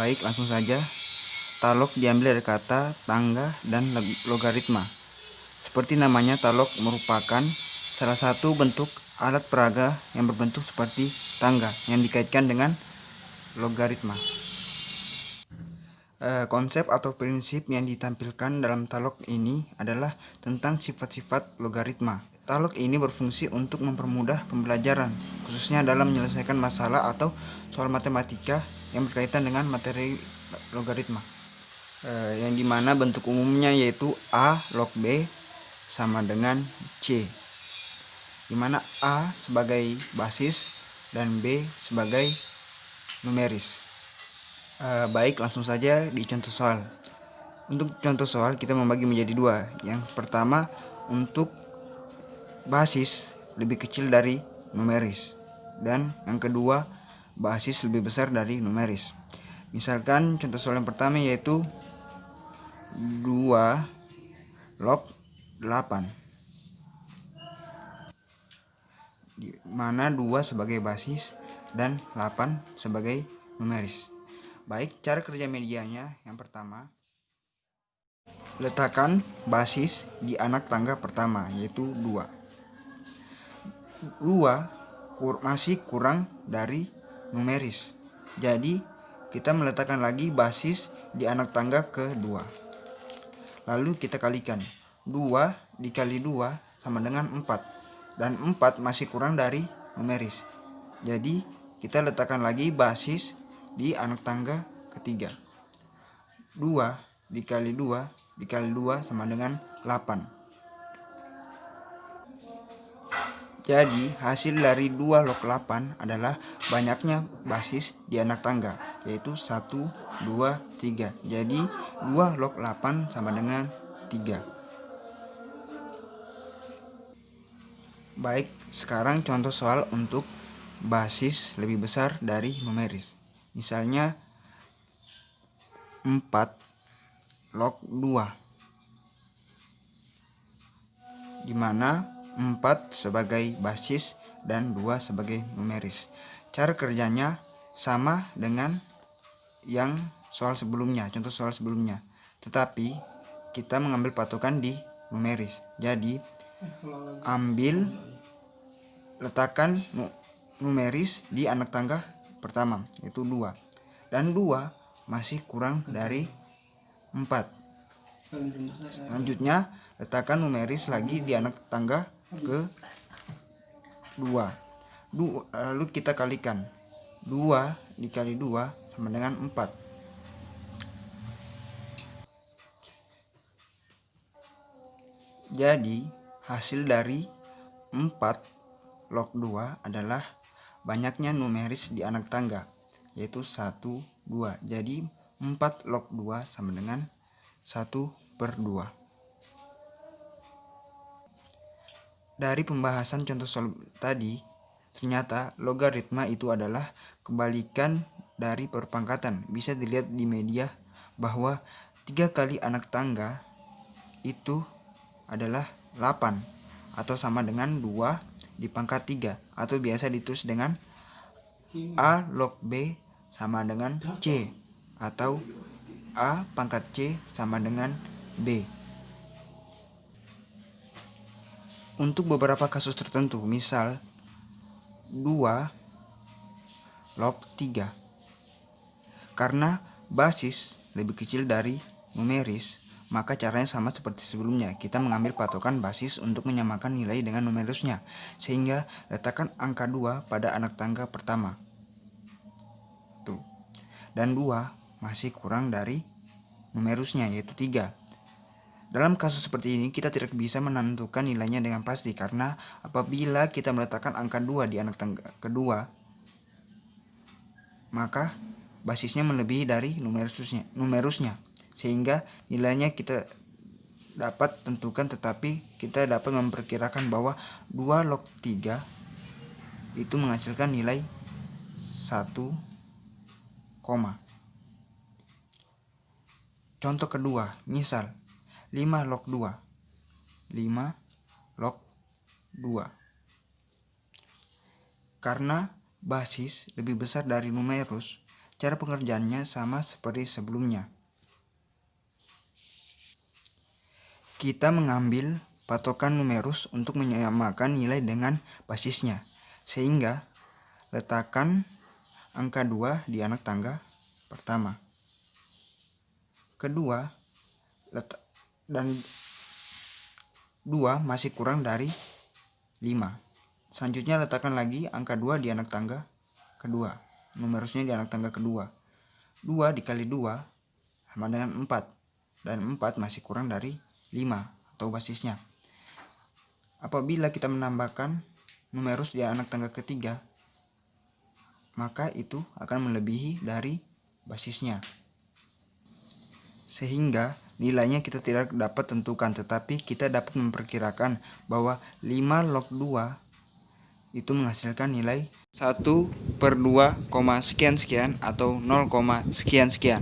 Baik, langsung saja. Talog diambil dari kata tangga dan logaritma. Seperti namanya, talog merupakan salah satu bentuk alat peraga yang berbentuk seperti tangga yang dikaitkan dengan logaritma. Konsep atau prinsip yang ditampilkan dalam talog ini adalah tentang sifat-sifat logaritma. Talog ini berfungsi untuk mempermudah pembelajaran, khususnya dalam menyelesaikan masalah atau soal matematika yang berkaitan dengan materi logaritma. Yang dimana bentuk umumnya yaitu A log B sama dengan C, dimana A sebagai basis dan B sebagai numeris. Baik, langsung saja di contoh soal. Untuk contoh soal kita membagi menjadi dua. Yang pertama untuk basis lebih kecil dari numeris, dan yang kedua basis lebih besar dari numeris. Misalkan contoh soal yang pertama yaitu 2 log 8, di mana 2 sebagai basis dan 8 sebagai numeris. Baik, cara kerja medianya yang pertama, letakkan basis di anak tangga pertama yaitu 2. 2 masih kurang dari numeris. Jadi kita meletakkan lagi basis di anak tangga kedua. Lalu kita kalikan. 2 dikali 2 sama dengan 4. Dan 4 masih kurang dari numeris. Jadi kita letakkan lagi basis di anak tangga ketiga. 2 dikali 2 dikali 2 sama dengan 8. Jadi hasil dari 2 log 8 adalah banyaknya basis di anak tangga, yaitu 1, 2, 3. Jadi 2 log 8 sama dengan 3. Baik, sekarang contoh soal untuk basis lebih besar dari numeris. Misalnya 4 log 2, dimana 4 sebagai basis dan 2 sebagai numeris. Cara kerjanya sama dengan yang soal sebelumnya, contoh soal sebelumnya, tetapi kita mengambil patokan di numeris. Jadi letakkan numeris di anak tangga pertama yaitu 2, dan 2 masih kurang dari 4. Selanjutnya letakkan numeris lagi di anak tangga ke 2. Lalu kita kalikan. 2 dikali 2 sama dengan 4. Jadi hasil dari 4 log 2 adalah banyaknya numeris di anak tangga, yaitu 1, 2. Jadi 4 log 2 sama dengan 1/2. Dari pembahasan contoh soal tadi, ternyata logaritma itu adalah kebalikan dari perpangkatan. Bisa dilihat di media bahwa 3 kali anak tangga itu adalah 8, atau sama dengan 2 dipangkat 3, atau biasa ditulis dengan A log B sama dengan C, atau A pangkat C sama dengan B. Untuk beberapa kasus tertentu, misal 2 log 3, karena basis lebih kecil dari numeris, maka caranya sama seperti sebelumnya. Kita mengambil patokan basis untuk menyamakan nilai dengan numerisnya, sehingga letakkan angka 2 pada anak tangga pertama. Tuh. Dan 2 masih kurang dari numerisnya yaitu 3. Dalam kasus seperti ini kita tidak bisa menentukan nilainya dengan pasti, karena apabila kita meletakkan angka 2 di anak tangga kedua, maka basisnya melebihi dari numerusnya, sehingga nilainya kita dapat tentukan, tetapi kita dapat memperkirakan bahwa 2 log 3 itu menghasilkan nilai 1, contoh kedua, misal 5 log 2. 5 log 2. Karena basis lebih besar dari numerus, Cara pengerjaannya sama seperti sebelumnya. Kita mengambil patokan numerus untuk menyamakan nilai dengan basisnya, sehingga letakkan angka 2 di anak tangga pertama. Kedua, dan 2 masih kurang dari 5. Selanjutnya letakkan lagi angka 2 di anak tangga kedua. Numerusnya di anak tangga kedua. 2 dikali 2 sama dengan 4. Dan 4 masih kurang dari 5 atau basisnya. Apabila kita menambahkan numerus di anak tangga ketiga, maka itu akan melebihi dari basisnya. Sehingga nilainya kita tidak dapat tentukan, tetapi kita dapat memperkirakan bahwa 5 log 2 itu menghasilkan nilai 1/2, sekian-sekian atau 0, sekian-sekian.